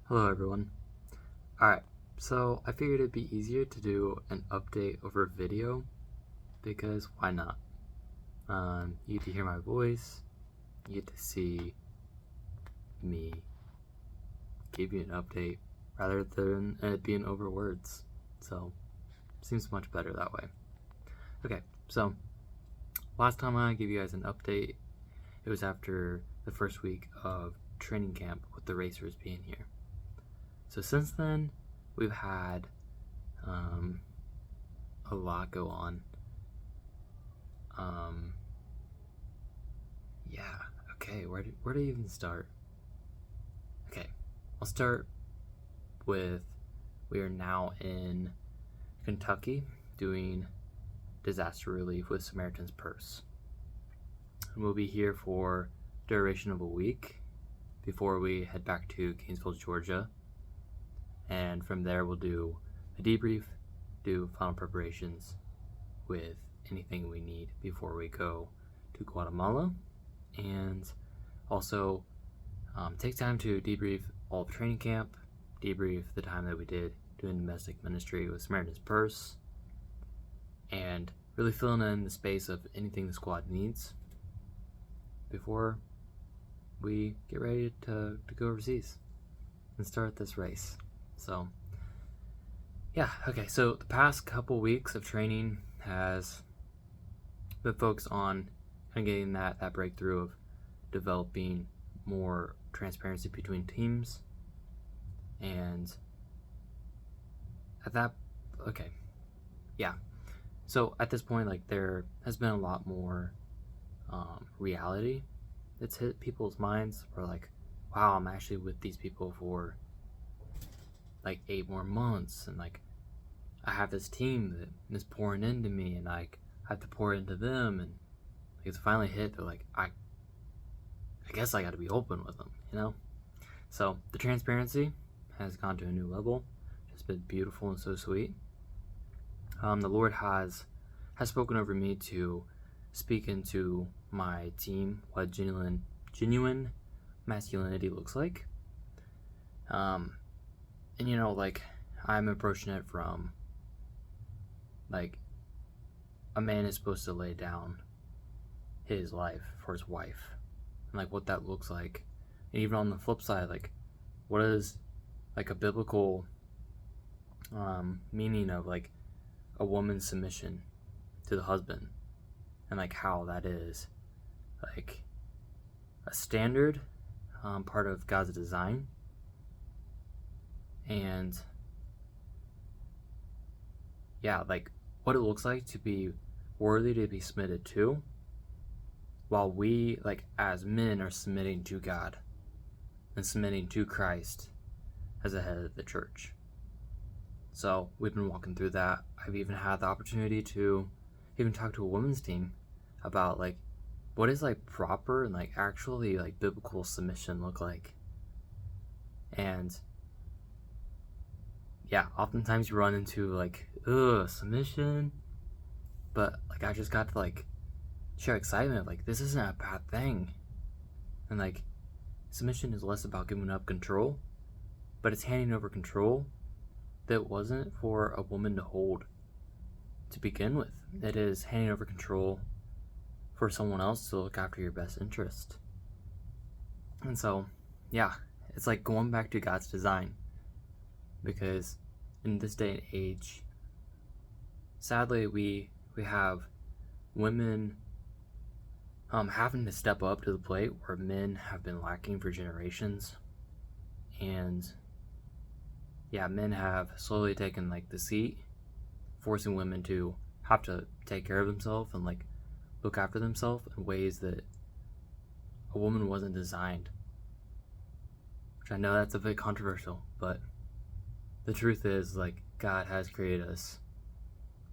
Hello everyone. Alright, so I figured it'd be easier to do an update over video because why not? You get to hear my voice, you get to see me give you an update rather than it being over words. So, seems much better that way. Okay, so last time I gave you guys an update, it was after the first week of training camp with the racers being here. So since then, we've had a lot go on. Yeah, okay, where do you even start? Okay, I'll start with we are now in Kentucky doing disaster relief with Samaritan's Purse. And we'll be here for duration of a week before we head back to Gainesville, Georgia. And from there, we'll do a debrief, do final preparations with anything we need before we go to Guatemala, and also take time to debrief all of training camp, debrief the time that we did doing domestic ministry with Samaritan's Purse, and really filling in the space of anything the squad needs before we get ready to go overseas and start this race. So yeah, okay, so the past couple weeks of training has been focused on kind of getting that breakthrough of developing more transparency between teams. And at that, okay, yeah. So at this point, like, there has been a lot more reality that's hit people's minds. Or like, wow, I'm actually with these people for like 8 more months, and like I have this team that is pouring into me, and like I have to pour into them, and like, it's finally hit. They're like, I guess I got to be open with them, you know. So the transparency has gone to a new level. It's been beautiful and so sweet. The Lord has spoken over me to speak into my team what genuine masculinity looks like. And you know, like, I'm approaching it from like a man is supposed to lay down his life for his wife, and like what that looks like. And even on the flip side, like, what is like a biblical meaning of like a woman's submission to the husband, and like how that is like a standard part of God's design. And yeah, like what it looks like to be worthy to be submitted to, while we, like, as men, are submitting to God and submitting to Christ as the head of the church. So we've been walking through that. I've even had the opportunity to even talk to a women's team about like what is like proper and like actually like biblical submission look like. And yeah, oftentimes you run into like, submission, but like I just got to like share excitement, like this isn't a bad thing. And like submission is less about giving up control, but it's handing over control that wasn't for a woman to hold to begin with. It is handing over control for someone else to look after your best interest. And so yeah, it's like going back to God's design, because in this day and age, sadly, we have women having to step up to the plate where men have been lacking for generations. And yeah, men have slowly taken like the seat, forcing women to have to take care of themselves and like look after themselves in ways that a woman wasn't designed. Which I know that's a bit controversial, but the truth is, like, God has created us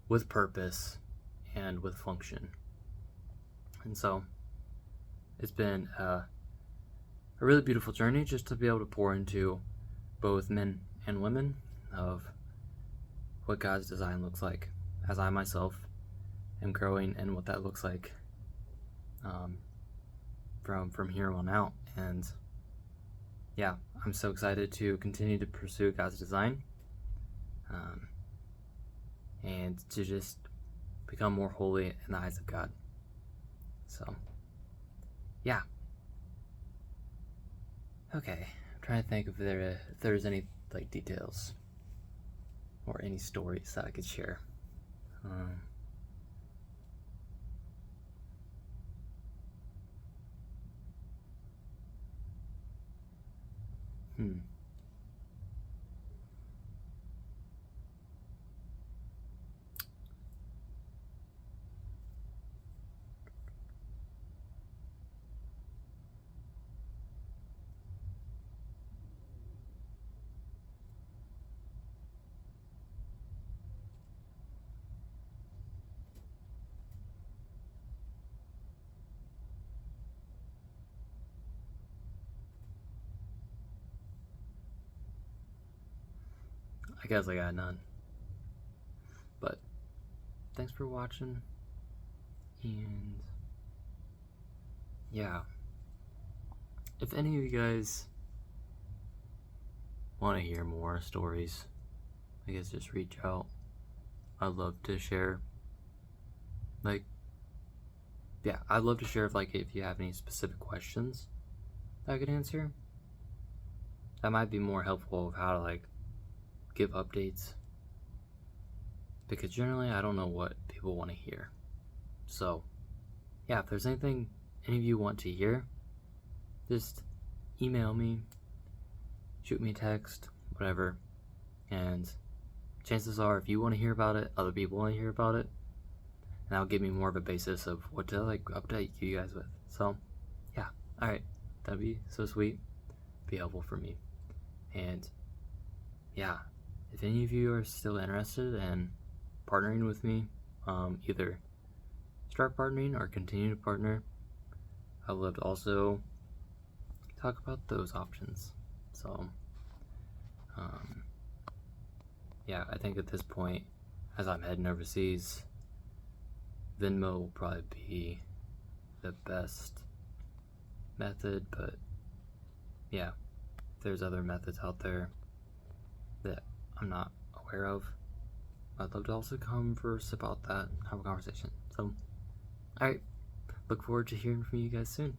with purpose and with function. And so it's been a really beautiful journey just to be able to pour into both men and women of what God's design looks like, as I myself am growing in what that looks like from here on out. And yeah, I'm so excited to continue to pursue God's design, and to just become more holy in the eyes of God. So, yeah. Okay, I'm trying to think if there's any like details or any stories that I could share. Um, hmm. I guess I got none. But thanks for watching, and yeah, if any of you guys want to hear more stories, I guess just reach out. I'd love to share. Like, yeah, I'd love to share if you have any specific questions that I could answer. That might be more helpful of how to give updates, because generally I don't know what people want to hear. So yeah, if there's anything any of you want to hear, just email me, shoot me a text, whatever, and chances are if you want to hear about it, other people want to hear about it, and that'll give me more of a basis of what to update you guys with. So yeah, alright, that'd be so sweet, be helpful for me. And yeah, if any of you are still interested in partnering with me, either start partnering or continue to partner, I would love to also talk about those options. So yeah, I think at this point, as I'm heading overseas, Venmo will probably be the best method, but yeah, if there's other methods out there that I'm not aware of, I'd love to also converse about that, have a conversation. So, alright, look forward to hearing from you guys soon.